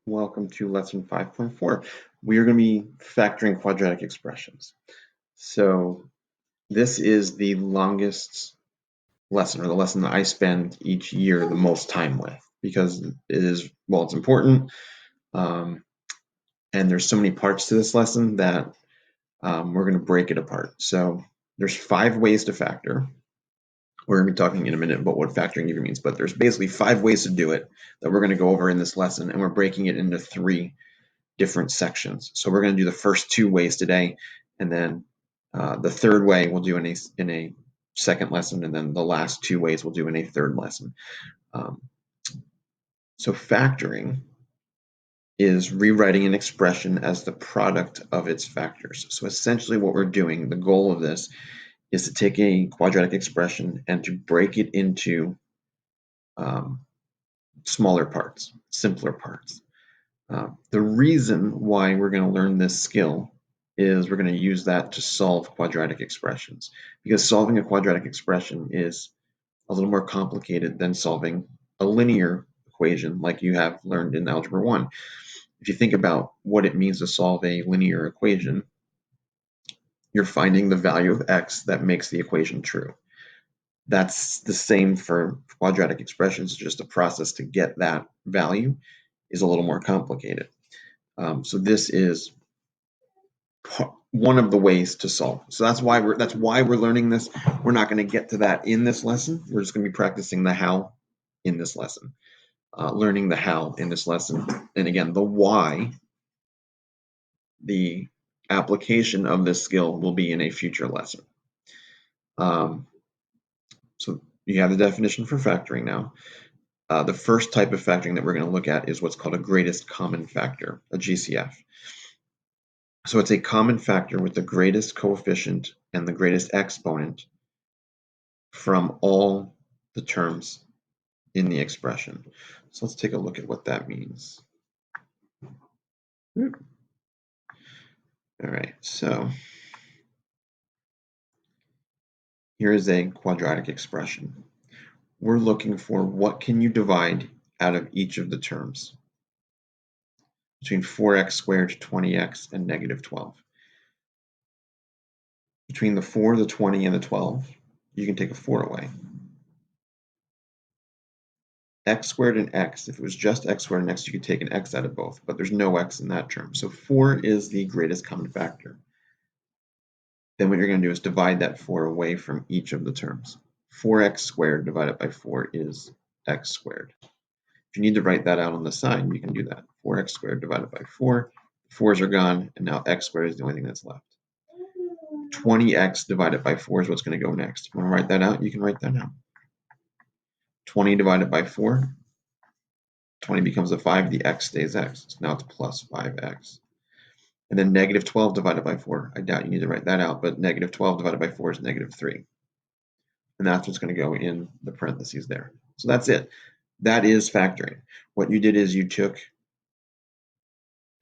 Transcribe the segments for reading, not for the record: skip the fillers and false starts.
Welcome to lesson 5.4. We are going to be factoring quadratic expressions. So this is the longest lesson, or the lesson that I spend each year the most time with, because it is, well, it's important, and there's so many parts to this lesson that we're going to break it apart. So there's 5 ways to factor. We're going to be talking in a minute about what factoring even means, but there's basically 5 ways to do it that we're going to go over in this lesson, and we're breaking it into 3 different sections. So we're going to do the first 2 ways today, and then the third way we'll do in a second lesson, and then the last 2 ways we'll do in a third lesson. So factoring is rewriting an expression as the product of its factors. So essentially what we're doing, the goal of this, is to take a quadratic expression and to break it into smaller parts, simpler parts. The reason why we're going to learn this skill is we're going to use that to solve quadratic expressions, because solving a quadratic expression is a little more complicated than solving a linear equation like you have learned in Algebra 1. If you think about what it means to solve a linear equation, you're finding the value of x that makes the equation true. That's the same for quadratic expressions, just the process to get that value is a little more complicated. So this is one of the ways to solve. So that's why we're learning this. We're not going to get to that in this lesson. We're just going to be practicing the how in this lesson, learning the how in this lesson, and again the why. The application of this skill will be in a future lesson. So you have the definition for factoring now. The first type of factoring that we're going to look at is what's called a greatest common factor, a GCF. So it's a common factor with the greatest coefficient and the greatest exponent from all the terms in the expression. So let's take a look at what that means. All right, so here is a quadratic expression. We're looking for what can you divide out of each of the terms between 4x squared, 20x, and negative 12. Between the 4, the 20, and the 12, you can take a 4 away. X squared and x, if it was just x squared and x, you could take an x out of both, but there's no x in that term. So 4 is the greatest common factor. Then what you're going to do is divide that 4 away from each of the terms. 4x squared divided by 4 is x squared. If you need to write that out on the side, you can do that. 4x squared divided by 4. 4's are gone, and now x squared is the only thing that's left. 20x divided by 4 is what's going to go next. If you want to write that out, you can write that out. 20 divided by 4, 20 becomes a 5, the x stays x. So now it's plus 5x. And then negative 12 divided by 4, I doubt you need to write that out, but negative 12 divided by 4 is negative 3. And that's what's going to go in the parentheses there. So that's it. That is factoring. What you did is you took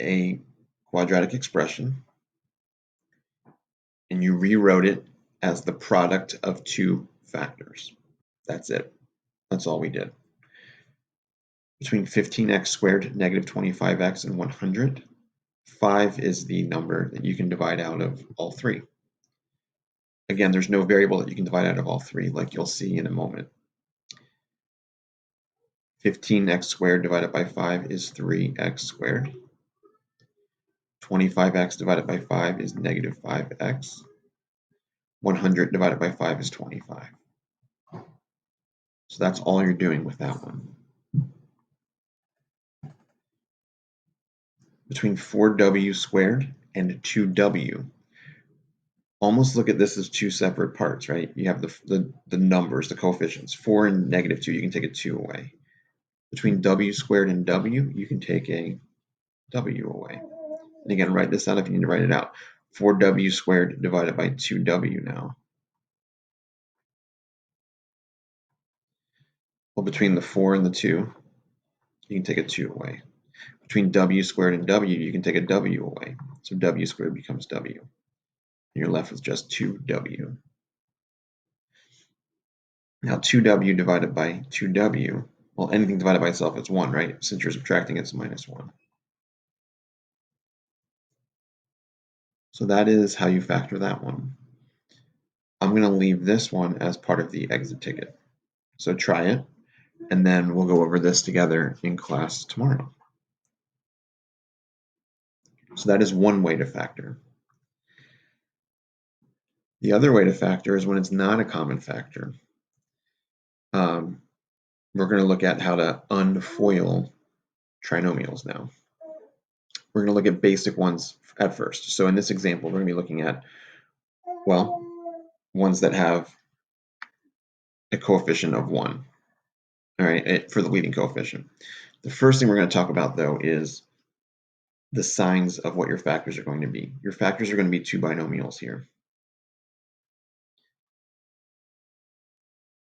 a quadratic expression and you rewrote it as the product of 2 factors. That's it. That's all we did. Between 15x squared, negative 25x, and 100, 5 is the number that you can divide out of all 3. Again, there's no variable that you can divide out of all 3, like you'll see in a moment. 15x squared divided by 5 is 3x squared. 25x divided by 5 is negative 5x. 100 divided by 5 is 25. So that's all you're doing with that one. Between 4w squared and 2w, almost look at this as 2 separate parts, right? You have the numbers, the coefficients. 4 and negative 2, you can take a 2 away. Between w squared and w, you can take a w away. And again, write this out if you need to write it out. 4w squared divided by 2w now. Well, between the 4 and the 2, you can take a 2 away. Between w squared and w, you can take a w away. So w squared becomes w. And you're left with just 2w. Now 2w divided by 2w, well, anything divided by itself is 1, right? Since you're subtracting, it's minus 1. So that is how you factor that one. I'm going to leave this one as part of the exit ticket. So try it, and then we'll go over this together in class tomorrow. So that is one way to factor. The other way to factor is when it's not a common factor. We're going to look at how to unfoil trinomials now. We're going to look at basic ones at first. So in this example, we're going to be looking at, well, ones that have a coefficient of 1, all right, for the leading coefficient. The first thing we're going to talk about, though, is the signs of what your factors are going to be. Your factors are going to be two binomials here.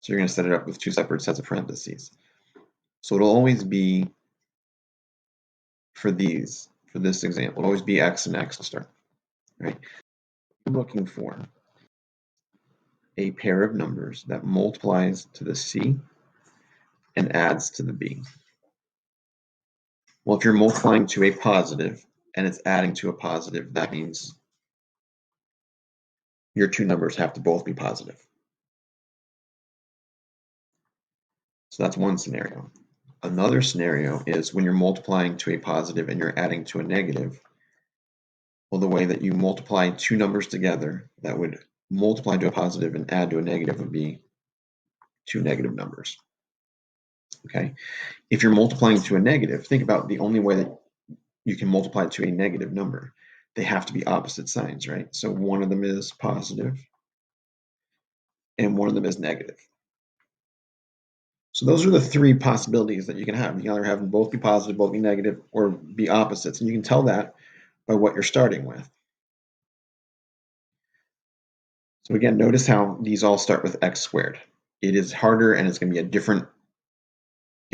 So you're going to set it up with two separate sets of parentheses. So it'll always be, for this example, it'll always be x and x to start, right? I'm looking for a pair of numbers that multiplies to the c and adds to the b. Well, if you're multiplying to a positive and it's adding to a positive, that means your two numbers have to both be positive. So that's one scenario. Another scenario is when you're multiplying to a positive and you're adding to a negative. Well, the way that you multiply two numbers together that would multiply to a positive and add to a negative would be two negative numbers. Okay? If you're multiplying to a negative, think about the only way that you can multiply to a negative number. They have to be opposite signs, right? So one of them is positive and one of them is negative. So those are the three possibilities that you can have. You can either have them both be positive, both be negative, or be opposites. And you can tell that by what you're starting with. So again, notice how these all start with x squared. It is harder, and it's going to be in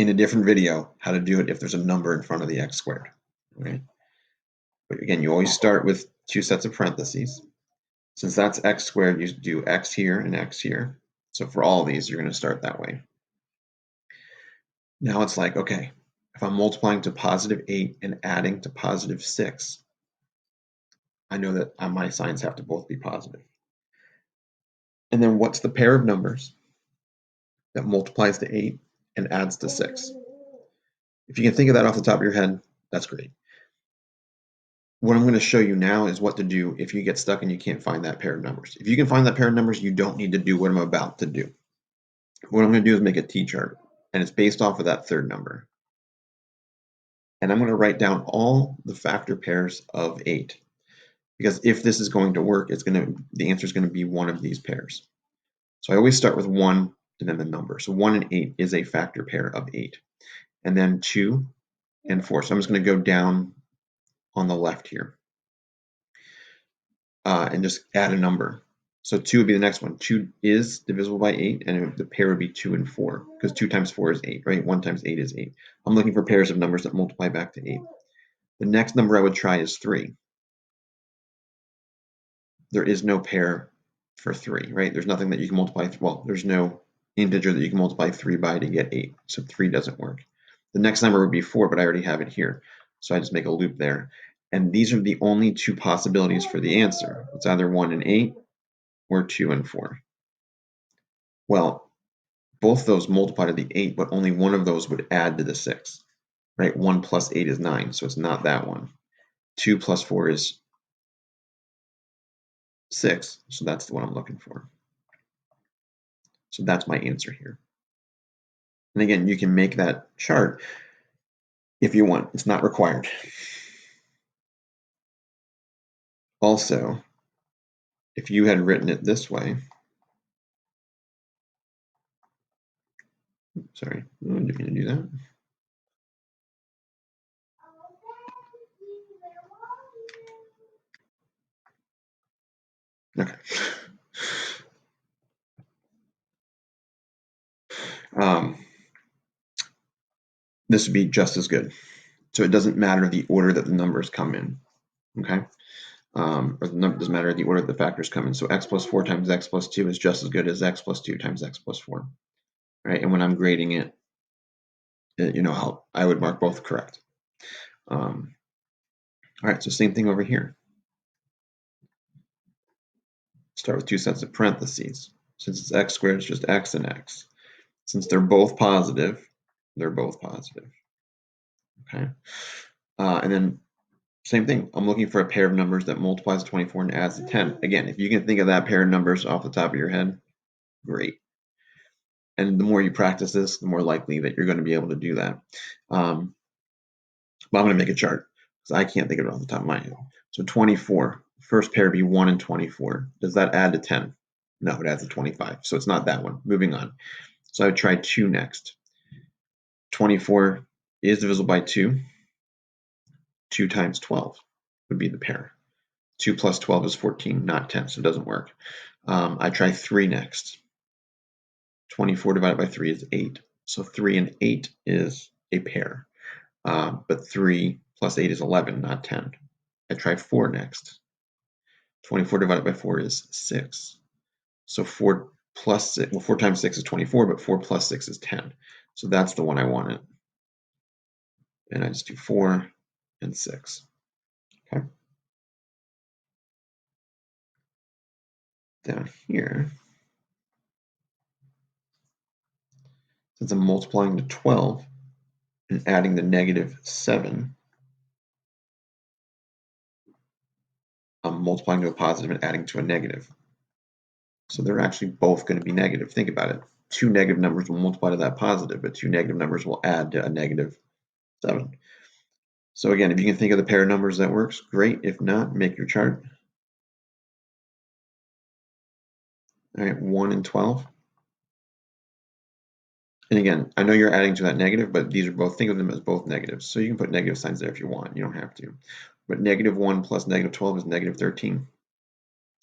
a different video how to do it if there's a number in front of the x squared. Right? But again, you always start with two sets of parentheses. Since that's x squared, you do x here and x here. So for all of these, you're going to start that way. Now it's like, okay, if I'm multiplying to positive 8 and adding to positive 6, I know that my signs have to both be positive. And then what's the pair of numbers that multiplies to 8 and adds to 6? If you can think of that off the top of your head, that's great. What I'm going to show you now is what to do if you get stuck and you can't find that pair of numbers. If you can find that pair of numbers, you don't need to do what I'm about to do. What I'm going to do is make a t-chart, and it's based off of that third number. And I'm going to write down all the factor pairs of 8. Because if this is going to work, the answer is going to be one of these pairs. So I always start with 1 and then the number. So 1 and 8 is a factor pair of 8. And then 2 and 4. So I'm just going to go down on the left here and just add a number. So 2 would be the next one. 2 is divisible by 8, and the pair would be 2 and 4, because 2 times 4 is 8, right? 1 times 8 is 8. I'm looking for pairs of numbers that multiply back to 8. The next number I would try is 3. There is no pair for 3, right? There's nothing that you can multiply, well, there's no integer that you can multiply 3 by to get 8, so 3 doesn't work. The next number would be 4, but I already have it here, so I just make a loop there. And these are the only two possibilities for the answer. It's either 1 and 8 or 2 and 4. Well, both those multiply to the 8, but only one of those would add to the 6, right? 1 plus 8 is 9, so it's not that one. 2 plus 4 is 6, so that's the one I'm looking for. So that's my answer here. And again, you can make that chart if you want. It's not required. Also, if you had written it this way, sorry, I didn't mean to do that. Okay. This would be just as good. So it doesn't matter the order that the numbers come in, okay? Or the number doesn't matter the order that the factors come in. So x plus 4 times x plus 2 is just as good as x plus 2 times x plus 4, right? And when I'm grading it, you know how I would mark both correct. All right, so same thing over here. Start with two sets of parentheses. Since it's x squared, it's just x and x. Since they're both positive, they're both positive. Okay. And then same thing. I'm looking for a pair of numbers that multiplies 24 and adds to 10. Again, if you can think of that pair of numbers off the top of your head, great. And the more you practice this, the more likely that you're going to be able to do that. But I'm going to make a chart because I can't think of it off the top of my head. So 24, first pair would be 1 and 24. Does that add to 10? No, it adds to 25. So it's not that one. Moving on. So I would try 2 next. 24 is divisible by 2. 2 times 12 would be the pair. 2 plus 12 is 14, not 10, so it doesn't work. I try 3 next. 24 divided by 3 is 8. So 3 and 8 is a pair. But 3 plus 8 is 11, not 10. I try 4 next. 24 divided by 4 is 6. So 4 plus 6, well, 4 times 6 is 24, but 4 plus 6 is 10. So that's the one I wanted. And I just do 4 and 6. Okay. Down here, since I'm multiplying to 12 and adding the negative 7, I'm multiplying to a positive and adding to a negative. So they're actually both going to be negative. Think about it. 2 negative numbers will multiply to that positive, but 2 negative numbers will add to a negative 7. So again, if you can think of the pair of numbers that works, great. If not, make your chart. All right, 1 and 12. And again, I know you're adding to that negative, but these are both, think of them as both negatives. So you can put negative signs there if you want. You don't have to. But negative 1 plus negative 12 is negative 13.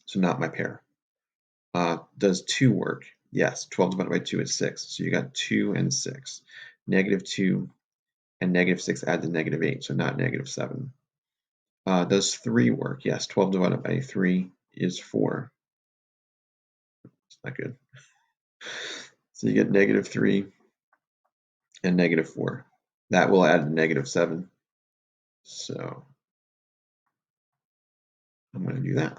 So not my pair. Does 2 work? Yes. 12 divided by 2 is 6. So you got 2 and 6. Negative 2 and negative 6 add to negative 8, so not negative 7. Does 3 work? Yes. 12 divided by 3 is 4. It's not good. So you get negative 3 and negative 4. That will add to negative 7. So I'm going to do that.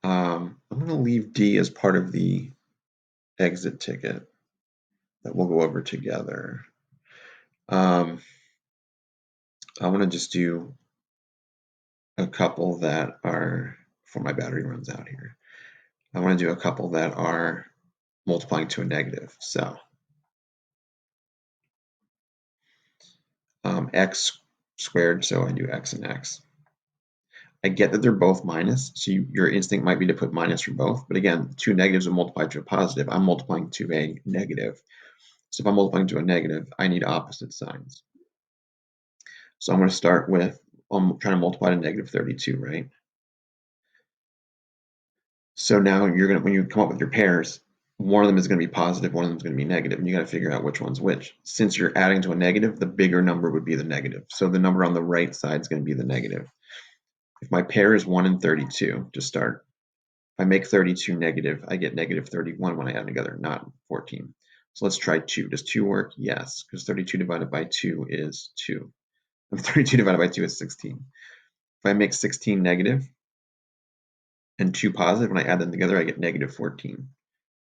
I'm going to leave D as part of the exit ticket that we'll go over together. I want to just do a couple that are, before my battery runs out here, I want to do a couple that are multiplying to a negative. So x squared, so I do x and x. I get that they're both minus, so your instinct might be to put minus for both, but again, 2 negatives will multiply to a positive. I'm multiplying to a negative. So if I'm multiplying to a negative, I need opposite signs. So I'm going to start with, I'm trying to multiply to negative 32, right? So now you're going to, when you come up with your pairs, one of them is going to be positive, one of them is going to be negative, and you got to figure out which one's which. Since you're adding to a negative, the bigger number would be the negative. So the number on the right side is going to be the negative. If my pair is 1 and 32 to start, if I make 32 negative, I get negative 31 when I add them together, not 14. So let's try 2. Does 2 work? Yes, because 32 divided by 2 is 2. And 32 divided by 2 is 16. If I make 16 negative and 2 positive, when I add them together, I get negative 14.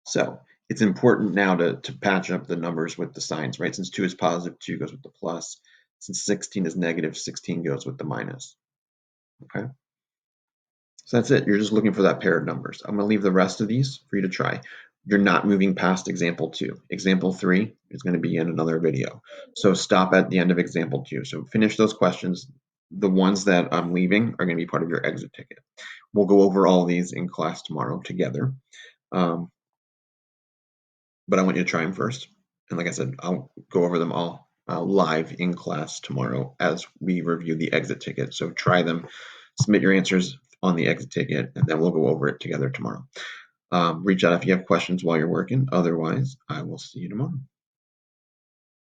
So it's important now to patch up the numbers with the signs, right? Since 2 is positive, 2 goes with the plus. Since 16 is negative, 16 goes with the minus. Okay? So that's it. You're just looking for that pair of numbers. I'm going to leave the rest of these for you to try. You're not moving past example 2. Example 3 is going to be in another video. So stop at the end of example 2. So finish those questions. The ones that I'm leaving are going to be part of your exit ticket. We'll go over all these in class tomorrow together. But I want you to try them first. And like I said, I'll go over them all live in class tomorrow as we review the exit ticket. So try them, submit your answers on the exit ticket, and then we'll go over it together tomorrow. Reach out if you have questions while you're working. Otherwise, I will see you tomorrow.